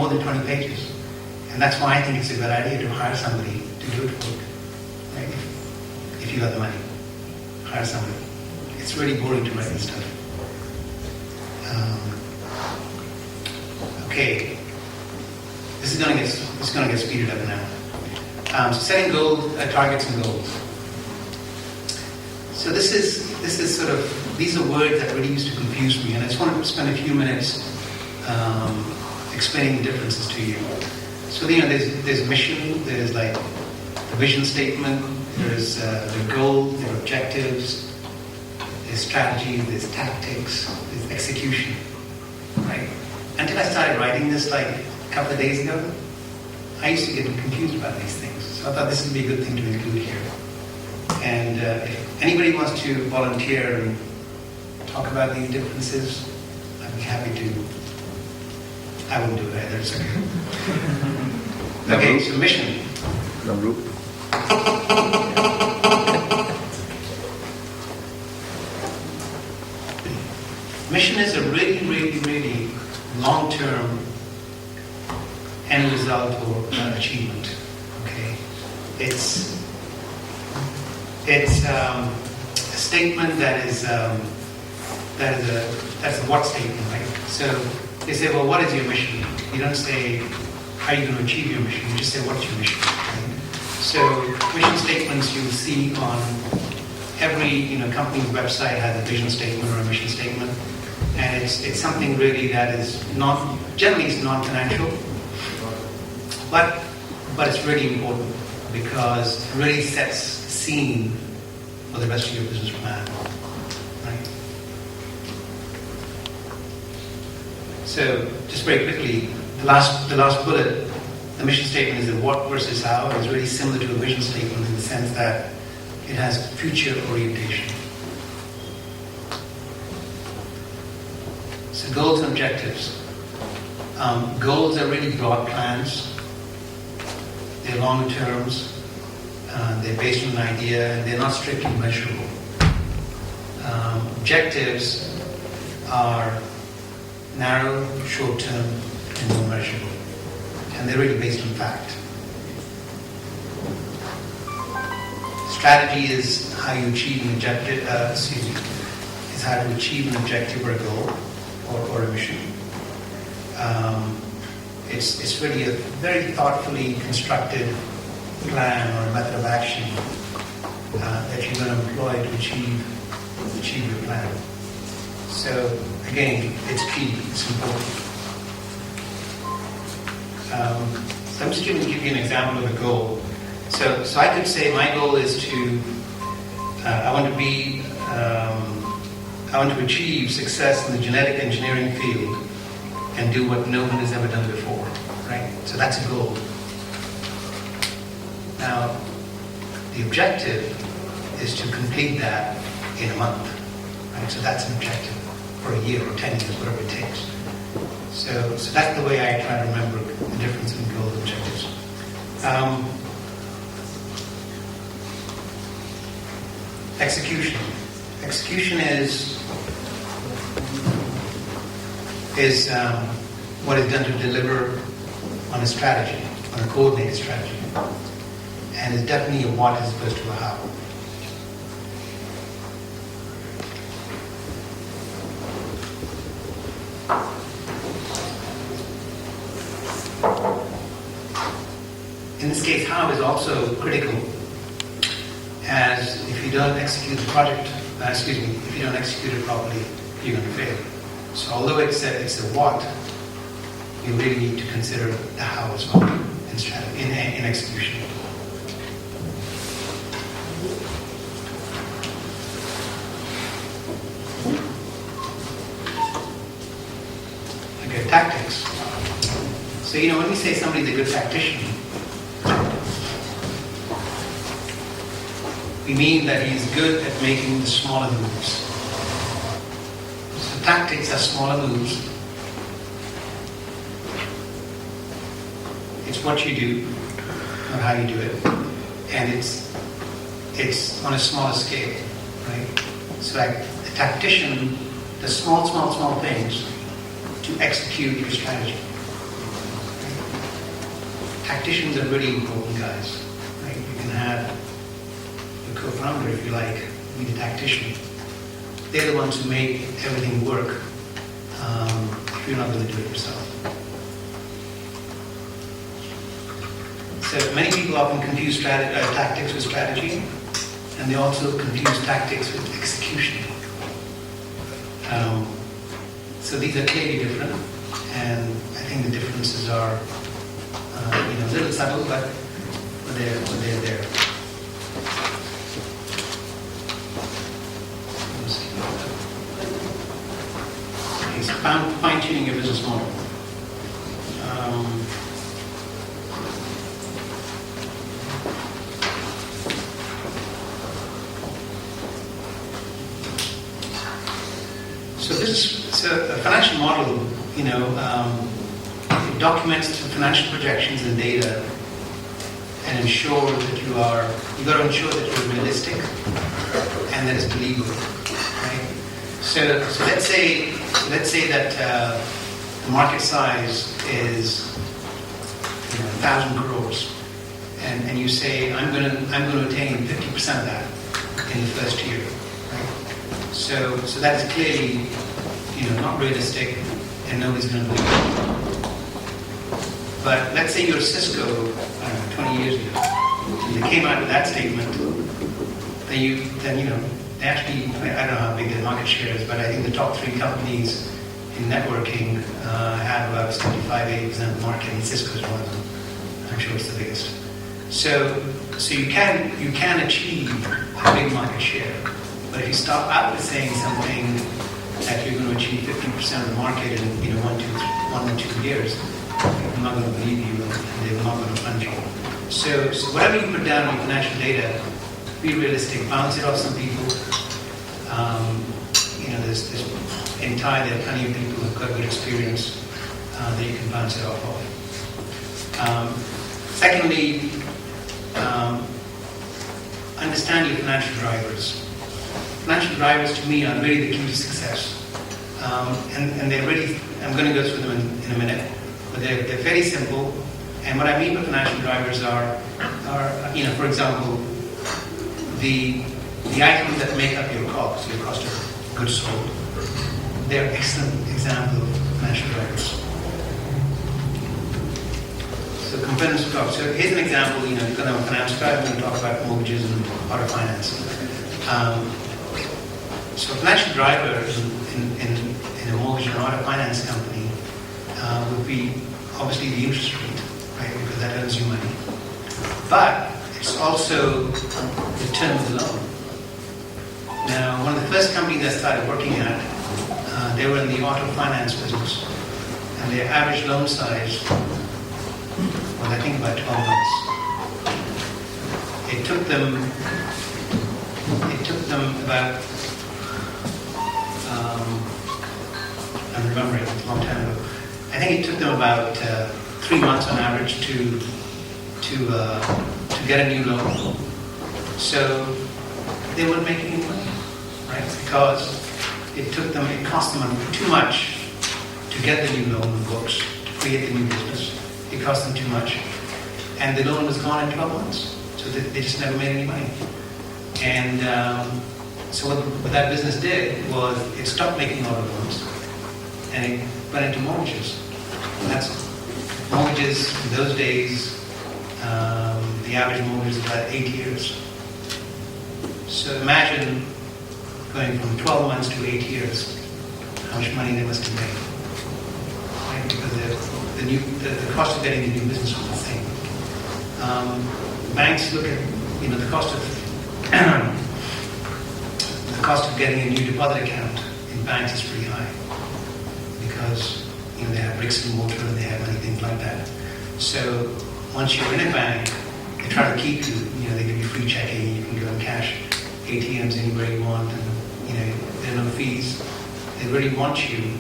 more than 20 pages. And that's why I think it's a good idea to hire somebody to do it for you. Right? If you got the money, hire somebody. It's really boring to write this stuff. Okay, this is going to get speeded up now. So setting goals, targets and goals. So this is sort of, these are words that really used to confuse me, and I just want to spend a few minutes explaining the differences to you. So there's mission, there's like the vision statement, there's the goals, there are objectives, there's strategy, there's tactics, there's execution, right? Until I started writing this like a couple of days ago, I used to get confused about these things. So I thought this would be a good thing to include here. And if anybody wants to volunteer and talk about these differences, I'd be happy to. I wouldn't do it either, it's okay. Okay, so mission. Mission is a really, really, really long-term end result or achievement. Okay, it's a statement that's a what statement, right? So they say, well, what is your mission? You don't say how are you going to achieve your mission. You just say what's your mission. Right? So mission statements you'll see on every company's website has a vision statement or a mission statement. And it's something really that is generally it's non-financial, but it's really important because it really sets the scene for the rest of your business plan, right? So just very quickly, the last bullet, the mission statement is the what versus how. It's really similar to a vision statement in the sense that it has future orientation. So goals and objectives. Goals are really broad plans. They're longer terms. They're based on an idea, and they're not strictly measurable. Objectives are narrow, short-term, and more measurable. And they're really based on fact. Strategy is how you achieve an objective, is how to achieve an objective or a goal or a mission. It's really a very thoughtfully constructed plan or a method of action that you're going to employ to achieve your plan. So again, it's key, it's important. So I'm just going to give you an example of a goal. So I could say my goal is to, I want to achieve success in the genetic engineering field and do what no one has ever done before, right? So that's a goal. Now, the objective is to complete that in a month, right? So that's an objective for a year or 10 years, whatever it takes. So that's the way I try to remember the difference in goals and objectives. Execution. Execution is what is done to deliver on a strategy, on a coordinated strategy. And it's definitely a what as opposed to a how. In this case, how is also critical, as if you don't execute the project, if you don't execute it properly, you're going to fail. So although it's a what, you really need to consider the how as well in execution. Okay, tactics. So when we say somebody's a good tactician, we mean that he's good at making the smaller moves. So tactics are smaller moves. It's what you do, not how you do it. And it's on a smaller scale, right? So like a tactician does small things to execute your strategy. tacticians are really important guys. Right? You can have a co-founder, if you like, be the tactician. They're the ones who make everything work if you're not going to do it yourself. So many people often confuse tactics with strategy, and they also confuse tactics with execution. So these are clearly different, and I think the differences are a little subtle, but they're there. Okay, so fine-tuning your business model. So a financial model, it documents the financial projections and data, and ensure that you've got to ensure that you're realistic and that it's believable, right? So let's say that the market size is 1,000 crores, and you say I'm going to attain 50% of that in the first year. So that is clearly, not realistic, and nobody's going to believe it. But let's say you're Cisco, 20 years ago, and they came out with that statement. Then they actually, I don't know how big their market share is, but I think the top 3 companies in networking have about 75-80% of the market, and Cisco is one of them. I'm sure it's the biggest. So you can achieve a big market share. But if you start out with saying something that you're going to achieve 50% of the market in 1 or 2 years, people are not going to believe you, and they're not going to fund you. So whatever you put down in your financial data, be realistic, bounce it off some people. There's in Thai there are plenty of people who've got good experience that you can bounce it off of. Secondly, understand your financial drivers. Financial drivers to me are really the key to success, and they're really. I'm going to go through them in a minute, but they're very simple. And what I mean by financial drivers are for example, the items that make up your cost of goods sold. They're excellent example of financial drivers. So components of cost. So here's an example. You're going to have a finance guy. We're going to talk about mortgages and auto financing. So a financial driver in a mortgage and auto finance company would be obviously the interest rate, right? Because that earns you money. But it's also the term of the loan. Now, one of the first companies I started working at, they were in the auto finance business, and their average loan size was, I think, about 12 months. It took them about, I'm remembering, it's a long time ago. I think it took them about 3 months on average to get a new loan. So they weren't making any money, right? Because it cost them too much to get the new loan in books, to create the new business. It cost them too much. And the loan was gone in 12 months. So they just never made any money. And so what that business did was it stopped making auto loans and it went into mortgages. And that's mortgages in those days, the average mortgage is about 8 years. So imagine going from 12 months to 8 years, how much money they must have made. Right? Because the cost of getting the new business was the same. Banks look at the cost of getting a new deposit account in banks is pretty high because they have bricks and mortar and they have many things like that. So once you're in a bank, they try to keep you. They give you free checking. You can go and cash ATMs anywhere you want, and there are no fees. They really want you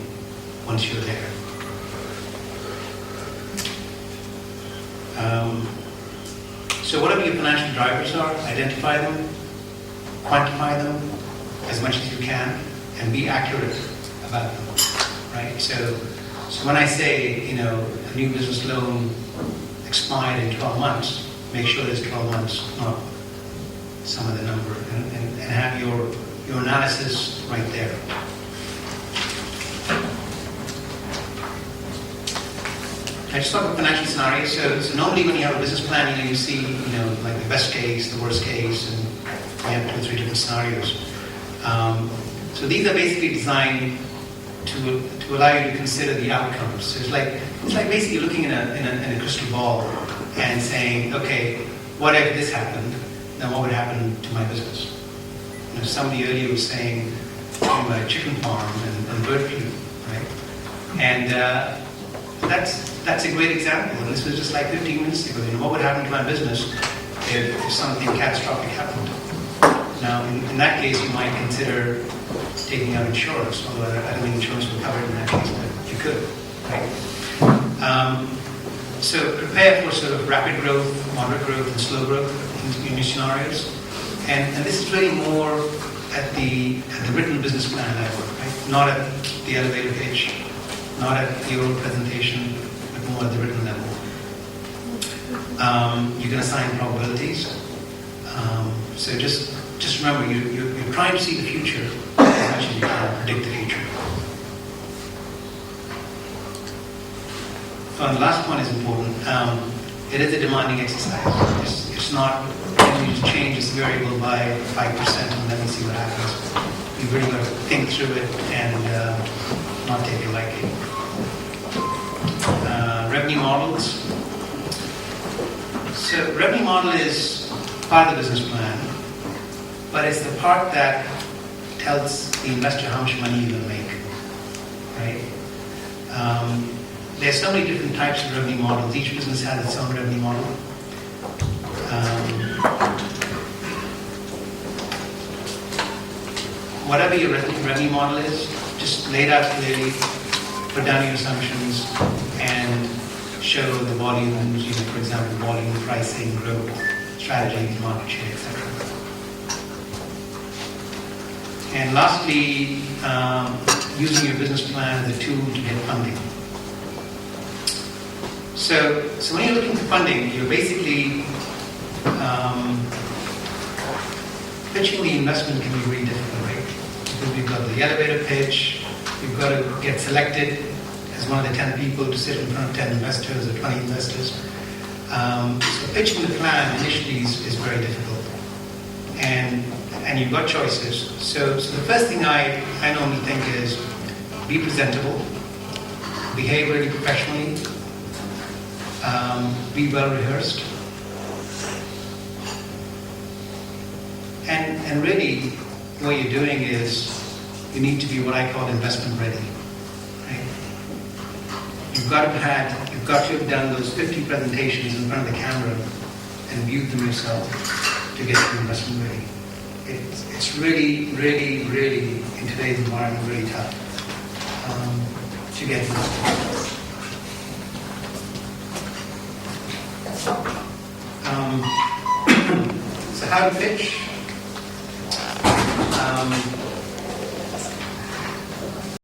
once you're there. So whatever your financial drivers are, identify them, quantify them as much as you can, and be accurate about them, right? So when I say, a new business loan expired in 12 months, make sure there's 12 months, not some other number, and have your analysis right there. I just talked about financial scenarios. So normally when you have a business plan, you see, like the best case, the worst case, and you have 2 or 3 different scenarios. So these are basically designed to allow you to consider the outcomes. So it's like basically looking in a crystal ball and saying, okay, what if this happened? Then what would happen to my business? Somebody earlier was saying talking about a chicken farm and bird flu, right? And that's a great example. And this was just like 15 minutes ago. What would happen to my business if something catastrophic happened? Now, in that case, you might consider taking out insurance, although I don't think insurance would cover it in that case, but you could, right? So prepare for sort of rapid growth, moderate growth, and slow growth in your scenarios. And this is really more at the written business plan level, right? Not at the elevator pitch, not at the oral presentation, but more at the written level. You can assign probabilities. So just remember, you're trying to see the future as much as you can predict the future. And the last point is important. It is a demanding exercise. It's not you just change this variable by 5% and let me see what happens. You've really got to think through it and not take it lightly. Revenue models. So revenue model is part of the business plan, but it's the part that tells the investor how much money you're going to make, right? There's so many different types of revenue models. Each business has its own revenue model. Whatever your revenue model is, just lay it out clearly, put down your assumptions, and show the volumes, for example, volume, pricing, growth, strategies, market share, etc. And lastly, using your business plan as a tool to get funding. So when you're looking for funding, you're basically pitching the investment can be really difficult, right? Because we've got the elevator pitch, you've got to get selected as one of the 10 people to sit in front of 10 investors or 20 investors. So pitching the plan initially is very difficult. And you've got choices. So the first thing I normally think is be presentable, behave really professionally, be well rehearsed, and really what you're doing is you need to be what I call investment ready. Right? You've got to have done those 50 presentations in front of the camera and viewed them yourself to get to investment ready. It's really, really, really, in today's environment, really tough to get investment. So how to pitch?